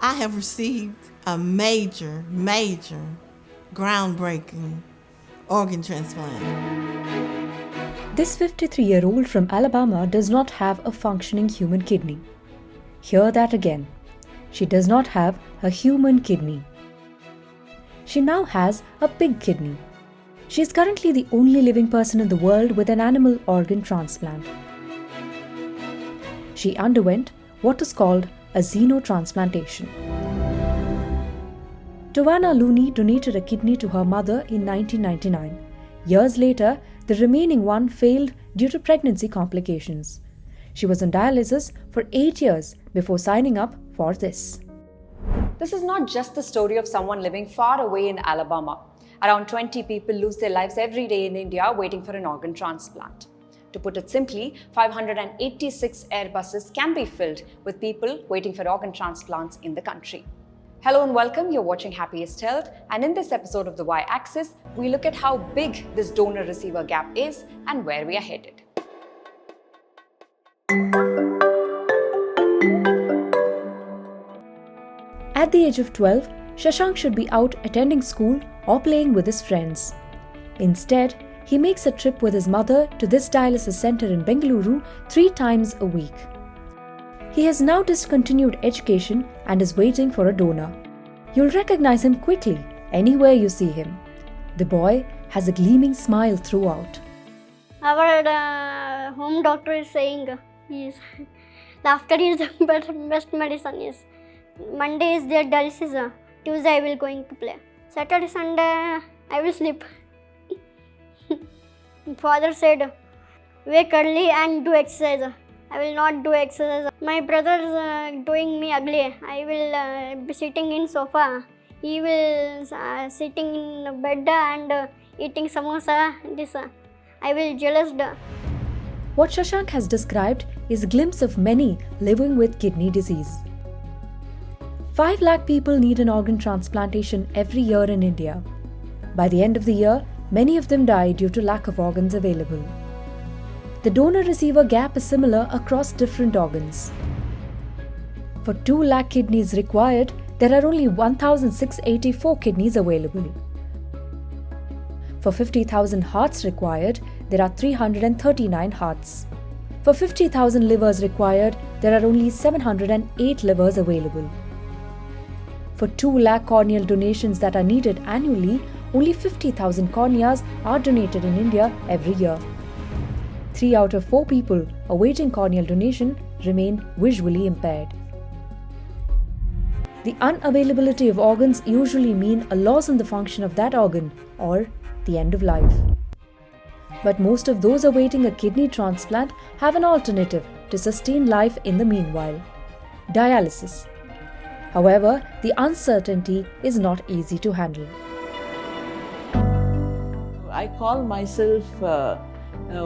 I have received a major, groundbreaking organ transplant. This 53-year-old from Alabama does not have a functioning human kidney. Hear that again. She does not have a human kidney. She now has a pig kidney. She is currently the only living person in the world with an animal organ transplant. She underwent what is called a xenotransplantation. Tawana Looney donated a kidney to her mother in 1999. Years later, the remaining one failed due to pregnancy complications. She was on dialysis for 8 years before signing up for this. This is not just the story of someone living far away in Alabama. Around 20 people lose their lives every day in India waiting for an organ transplant. To put it simply, 586 Airbuses can be filled with people waiting for organ transplants in the country. Hello and welcome, you're watching Happiest Health, and in this episode of the Y-Axis, we look at how big this donor-receiver gap is and where we are headed. At the age of 12, Shashank should be out attending school or playing with his friends. Instead, he makes a trip with his mother to this dialysis center in Bengaluru 3 times a week. He has now discontinued education and is waiting for a donor. You'll recognize him quickly anywhere you see him. The boy has a gleaming smile throughout. Our home doctor is saying laughter is the best medicine. Is Monday is their dialysis. Tuesday I will going to play. Saturday, Sunday I will sleep. Father said, wake early and do exercise. I will not do exercise. My brother is doing me ugly. I will be sitting in sofa. He will sitting in bed and eating samosa. I will jealous. What Shashank has described is a glimpse of many living with kidney disease. 5 lakh people need an organ transplantation every year in India. By the end of the year, many of them die due to lack of organs available. The donor-receiver gap is similar across different organs. For 2 lakh kidneys required, there are only 1,684 kidneys available. For 50,000 hearts required, there are 339 hearts. For 50,000 livers required, there are only 708 livers available. For 2 lakh corneal donations that are needed annually, only 50,000 corneas are donated in India every year. 3 out of 4 people awaiting corneal donation remain visually impaired. The unavailability of organs usually mean a loss in the function of that organ or the end of life. But most of those awaiting a kidney transplant have an alternative to sustain life in the meanwhile: dialysis. However, the uncertainty is not easy to handle. I call myself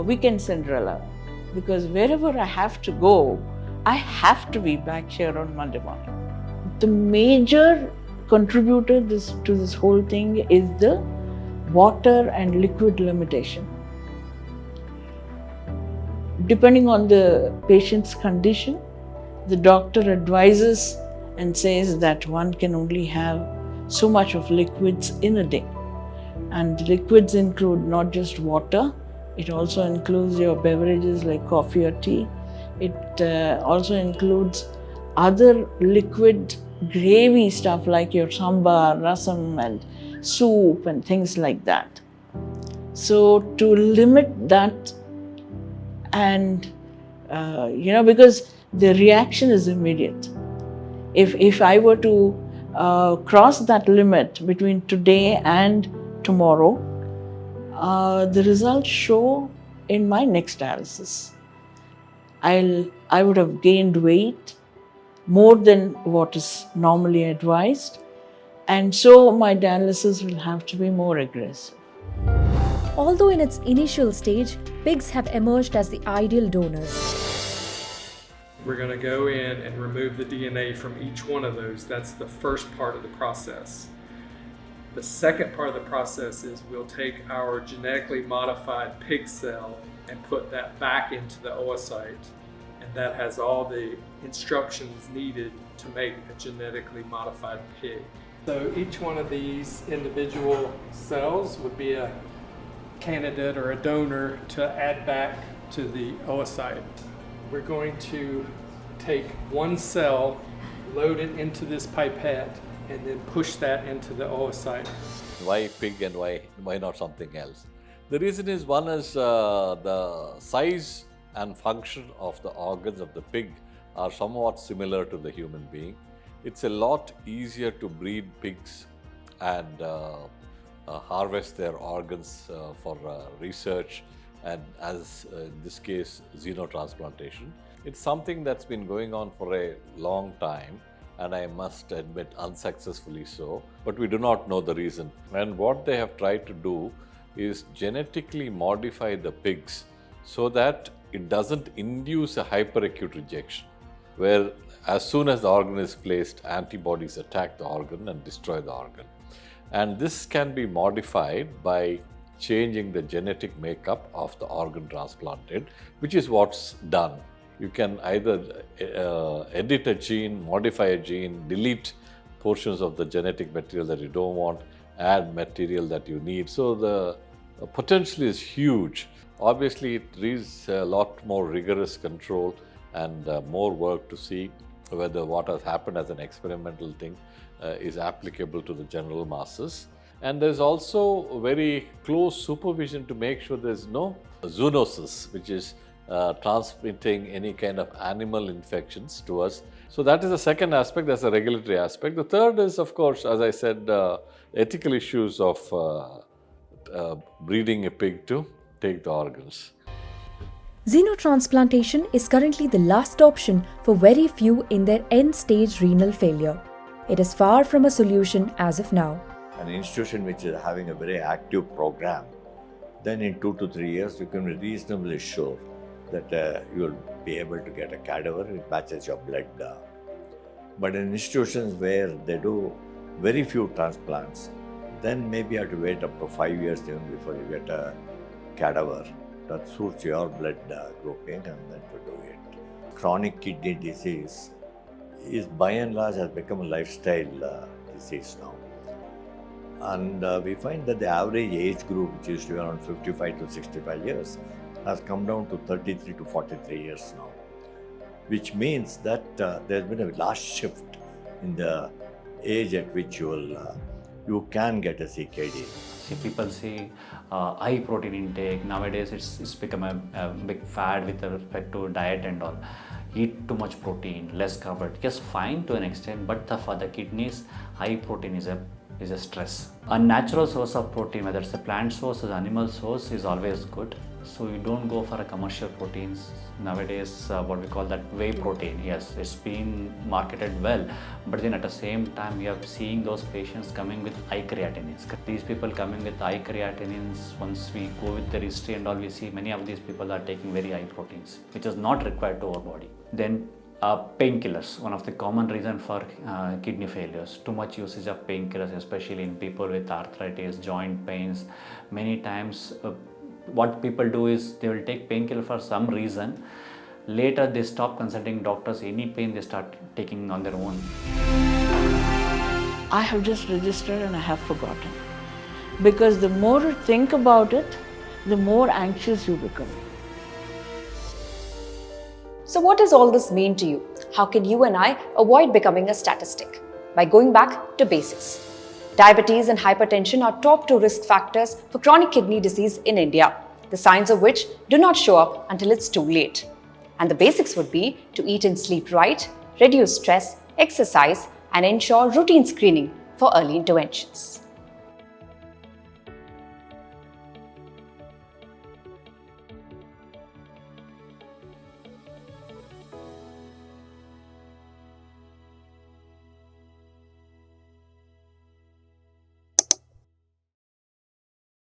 Weekend Cinderella because wherever I have to go, I have to be back here on Monday morning. The major contributor to this whole thing is the water and liquid limitation. Depending on the patient's condition, the doctor advises and says that one can only have so much of liquids in a day. And liquids include not just water, it also includes your beverages like coffee or tea. It also includes other liquid gravy stuff like your sambar, rasam and soup and things like that. So to limit that and, because the reaction is immediate. If I were to cross that limit between today and tomorrow, the results show in my next dialysis. I would have gained weight more than what is normally advised, and so my dialysis will have to be more aggressive. Although in its initial stage, pigs have emerged as the ideal donors. We're going to go in and remove the DNA from each one of those. That's the first part of the process. The second part of the process is we'll take our genetically modified pig cell and put that back into the oocyte, and that has all the instructions needed to make a genetically modified pig. So each one of these individual cells would be a candidate or a donor to add back to the oocyte. We're going to take one cell, load it into this pipette, and then push that into the oocyte. Why pig and why not something else? The reason is, one is the size and function of the organs of the pig are somewhat similar to the human being. It's a lot easier to breed pigs and harvest their organs for research and, as in this case, xenotransplantation. It's something that's been going on for a long time, and I must admit unsuccessfully so, but we do not know the reason. And what they have tried to do is genetically modify the pigs so that it doesn't induce a hyperacute rejection, where as soon as the organ is placed, antibodies attack the organ and destroy the organ. And this can be modified by changing the genetic makeup of the organ transplanted, which is what's done. You can either edit a gene, modify a gene, delete portions of the genetic material that you don't want, add material that you need. So the potential is huge. Obviously, it needs a lot more rigorous control and more work to see whether what has happened as an experimental thing is applicable to the general masses. And there's also very close supervision to make sure there's no zoonosis, which is transmitting any kind of animal infections to us. So that is the second aspect, that's the regulatory aspect. The third is, of course, as I said, ethical issues of breeding a pig to take the organs. Xenotransplantation is currently the last option for very few in their end-stage renal failure. It is far from a solution as of now. An institution which is having a very active program, then in 2 to 3 years you can be reasonably sure that you will be able to get a cadaver which matches your blood. But in institutions where they do very few transplants, then maybe you have to wait up to 5 years even before you get a cadaver that suits your blood grouping, and then to do it. Chronic kidney disease is by and large has become a lifestyle disease now. And we find that the average age group, which used to be around 55 to 65 years, has come down to 33 to 43 years now, which means that there's been a large shift in the age at which you can get a CKD. See, people say high protein intake. Nowadays, it's become a big fad with respect to diet and all. Eat too much protein, less carbohydrate. Yes, fine to an extent, but for the kidneys, high protein is a stress. A natural source of protein, whether it's a plant source or animal source, is always good. So you don't go for a commercial proteins. Nowadays, what we call that whey protein, yes, it's been marketed well, but then at the same time, we are seeing those patients coming with high creatinines. These people coming with high creatinines, once we go with the history and all, we see many of these people are taking very high proteins, which is not required to our body. Then painkillers, one of the common reasons for kidney failures. Too much usage of painkillers, especially in people with arthritis, joint pains. Many times, what people do is they will take painkiller for some reason. Later, they stop consulting doctors. Any pain they start taking on their own. I have just registered and I have forgotten. Because the more you think about it, the more anxious you become. So what does all this mean to you? How can you and I avoid becoming a statistic? By going back to basics. Diabetes and hypertension are top 2 risk factors for chronic kidney disease in India, the signs of which do not show up until it's too late. And the basics would be to eat and sleep right, reduce stress, exercise, and ensure routine screening for early interventions.